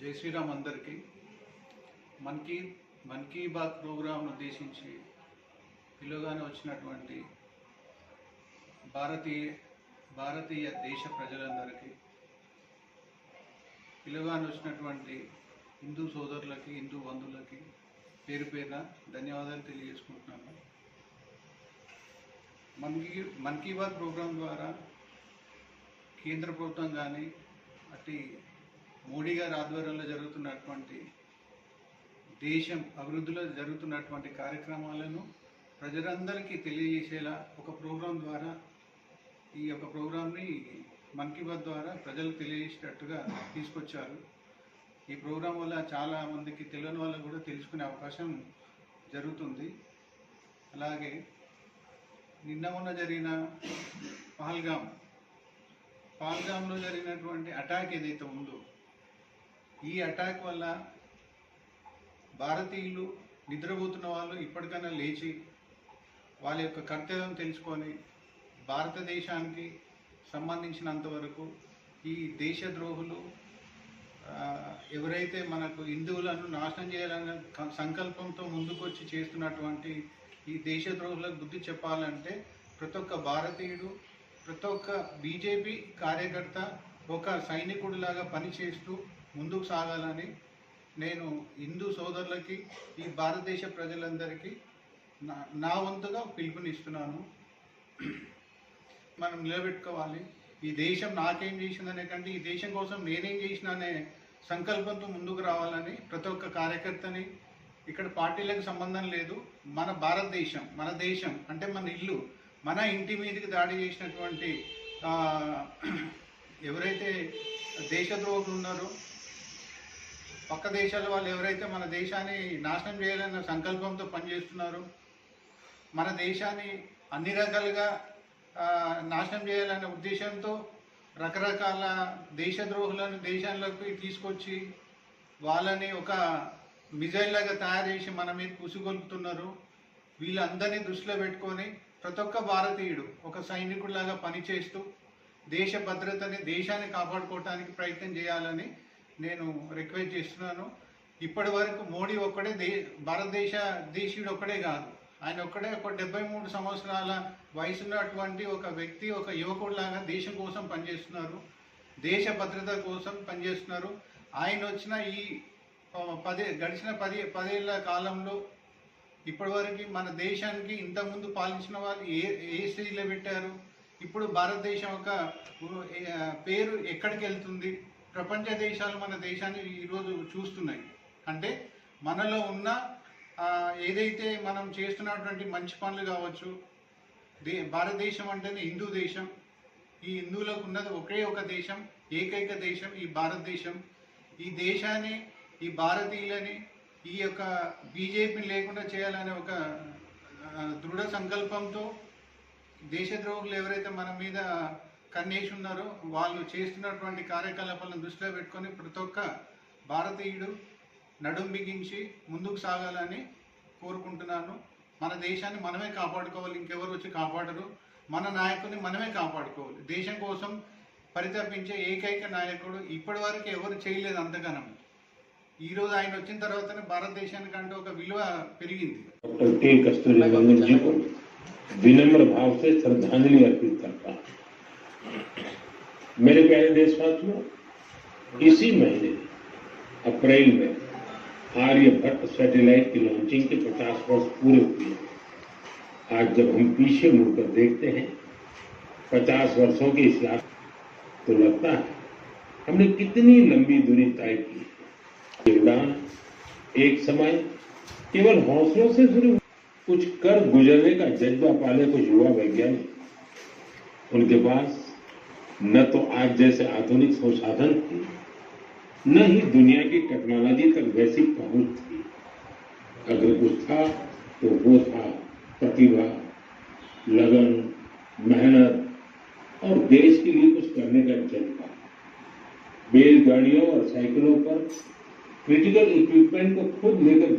జై శ్రీరామ్ అందరికీ మన్ కీ బాత్ ప్రోగ్రాంను ఉద్దేశించి పిలువగానే వచ్చినటువంటి భారతీయ దేశ ప్రజలందరికీ, పిలువగానే వచ్చినటువంటి హిందూ సోదరులకి, హిందూ బంధువులకి పేరు పేరున ధన్యవాదాలు తెలియజేసుకుంటున్నాను. మన్ కీ బాత్ ప్రోగ్రాం ద్వారా కేంద్ర ప్రభుత్వం కానీ అటు మోడీ గారి ఆధ్వర్యంలో జరుగుతున్నటువంటి దేశం అభివృద్ధిలో జరుగుతున్నటువంటి కార్యక్రమాలను ప్రజలందరికీ తెలియజేసేలా ఒక ప్రోగ్రాం ద్వారా ఈ యొక్క ప్రోగ్రాంని మన్ కీ బాత్ ద్వారా ప్రజలకు తెలియజేసేటట్టుగా తీసుకొచ్చారు. ఈ ప్రోగ్రాం వల్ల చాలా మందికి తెలియని వాళ్ళకు కూడా తెలుసుకునే అవకాశం జరుగుతుంది. అలాగే నిన్న మొన్న జరిగిన పహల్గామ్లో జరిగినటువంటి అటాక్ ఏదైతే ఉందో, ఈ అటాక్ వల్ల భారతీయులు, నిద్రపోతున్న వాళ్ళు ఇప్పటికైనా లేచి వాళ్ళ యొక్క కర్తవ్యం తెలుసుకొని భారతదేశానికి సంబంధించినంతవరకు ఈ దేశద్రోహులు ఎవరైతే మనకు హిందువులను నాశనం చేయాలనే సంకల్పంతో ముందుకొచ్చి చేస్తున్నటువంటి ఈ దేశద్రోహులకు బుద్ధి చెప్పాలంటే ప్రతి ఒక్క భారతీయుడు, ప్రతి ఒక్క బీజేపీ కార్యకర్త ఒక సైనికుడిలాగా పనిచేస్తూ ముందుకు సాగాలని నేను హిందూ సోదరులకి, ఈ భారతదేశ ప్రజలందరికీ నా వంతుగా పిలుపునిస్తున్నాను. మనం నిలబెట్టుకోవాలి. ఈ దేశం నాకేం చేసిందనే కంటే ఈ దేశం కోసం నేనేం చేసిన అనే సంకల్పంతో ముందుకు రావాలని ప్రతి ఒక్క కార్యకర్తని, ఇక్కడ పార్టీలకు సంబంధం లేదు, మన భారతదేశం, మన దేశం అంటే మన ఇల్లు, మన ఇంటి మీదకి దాడి చేసినటువంటి ఎవరైతే దేశద్రోహులు ఉన్నారో, పక్క దేశాల వాళ్ళు ఎవరైతే మన దేశాన్ని నాశనం చేయాలన్న సంకల్పంతో పనిచేస్తున్నారో, మన దేశాన్ని అన్ని రకాలుగా నాశనం చేయాలనే ఉద్దేశంతో రకరకాల దేశద్రోహులను దేశాల్లోకి తీసుకొచ్చి వాళ్ళని ఒక మిజైల్ లాగా తయారు చేసి మన మీద కుసిగొల్పుతున్నారు. వీళ్ళందరినీ దృష్టిలో పెట్టుకొని ప్రతి ఒక్క భారతీయుడు ఒక సైనికుడిలాగా పనిచేస్తూ దేశ భద్రతని, దేశాన్ని కాపాడుకోవడానికి ప్రయత్నం చేయాలని నేను రిక్వెస్ట్ చేస్తున్నాను. ఇప్పటి వరకు మోడీ ఒక్కడే భారతదేశ దేశీయుడు ఒక్కడే కాదు, ఆయన ఒక్కడే ఒక 73 సంవత్సరాల వయసున్నటువంటి ఒక వ్యక్తి, ఒక యువకుడిలాగా దేశం కోసం పనిచేస్తున్నారు, దేశ భద్రత కోసం పనిచేస్తున్నారు. ఆయన వచ్చిన ఈ గడిచిన 10 కాలంలో ఇప్పటివరకు మన దేశానికి ఇంతకుముందు పాలించిన వాళ్ళు ఏ స్థితిలో పెట్టారు, ఇప్పుడు భారతదేశం యొక్క పేరు ఎక్కడికి వెళ్తుంది, ప్రపంచ దేశాలు మన దేశాన్ని ఈరోజు చూస్తున్నాయి. అంటే మనలో ఉన్న ఏదైతే మనం చేస్తున్నటువంటి మంచి పనులు కావచ్చు, భారతదేశం అంటేనే హిందూ దేశం, ఈ హిందువులకు ఉన్నది ఒకే ఒక దేశం, ఏకైక దేశం ఈ భారతదేశం. ఈ దేశాన్ని, ఈ భారతీయులని, ఈ యొక్క బీజేపీని లేకుండా చేయాలనే ఒక దృఢ సంకల్పంతో దేశద్రోహులు ఎవరైతే మన మీద కన్నేసి ఉన్నారో వాళ్ళు చేస్తున్నటువంటి కార్యకలాపాలను దృష్టిలో పెట్టుకొని ప్రతి ఒక్క భారతీయుడు నడుం బిగించి ముందుకు సాగాలని కోరుకుంటున్నాను. మన దేశాన్ని మనమే కాపాడుకోవాలి, ఇంకెవరు వచ్చి కాపాడరు. మన నాయకుడిని మనమే కాపాడుకోవాలి. దేశం కోసం పరితపించే ఏకైక నాయకుడు ఇప్పటి వరకు ఎవరు చేయలేదు అంతగానం. ఈరోజు ఆయన వచ్చిన తర్వాతనే భారతదేశానికంటే ఒక విలువ పెరిగింది. विनम्र भाव से श्रद्धांजलि अर्पित करता हूं। मेरे प्यारे देशवासियों, इसी महीने अप्रैल में आर्यभट्ट सैटेलाइट की लॉन्चिंग के 50 वर्ष पूरे हुए। आज जब हम पीछे मुड़कर देखते हैं 50 वर्षों की इस यात्रा, तो लगता है हमने कितनी लंबी दूरी तय की। ये उड़ान एक समय केवल हौसलों से शुरू, कुछ कर गुजरने का जज्बा पाले कुछ युवा वैज्ञानिक, उनके पास न तो आज जैसे आधुनिक संसाधन थे, न ही दुनिया की टेक्नोलॉजी तक वैसी पहुंच थी। अगर कुछ था तो वो था प्रतिभा, लगन, मेहनत और देश के लिए कुछ करने का जज्बा। बैलगाड़ियों और साइकिलों पर क्रिटिकल इक्विपमेंट को खुद लेकर